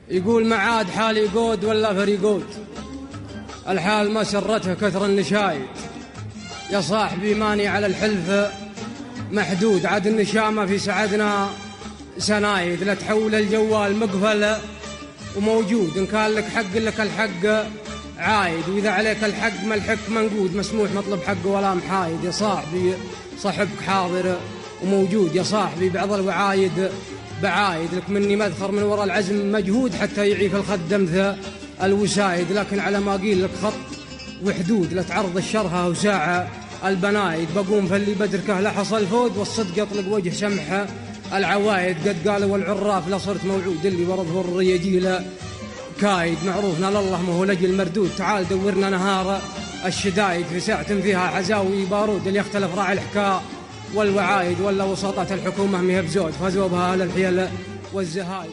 يقول معاد حالي قود ولا فريقود، الحال ما سرته كثر النشايد. يا صاحبي ماني على الحلف محدود، عاد النشامة في سعدنا سنايد. لا تحول الجوال مقفل وموجود، إن كان لك حق لك الحق عايد، وإذا عليك الحق ما الحق منقود، مسموح مطلب حق ولا محايد. يا صاحبي صاحبك حاضر وموجود، يا صاحبي بعض الوعايد بعايد. لك مني مذخر من وراء العزم مجهود، حتى يعيف الخد مثل الوسايد. لكن على ما قيل لك خط وحدود، لا تعرض الشرها وساعة البنايد. بقوم فاللي بدركه لا حصل فود، والصدق يطلق وجه سمحه العوايد. قد قالوا والعراف لا صرت موعود، اللي ورد ضر يجي له كايد. معروفنا لله ما هو لجل مردود، تعال دورنا نهار الشدايد. في ساعة فيها عزاوي بارود، اللي يختلف راعي الحكاء والوعايد. ولا وساطة الحكومة مهي بزود، فازوا بها للحيل والزهايد.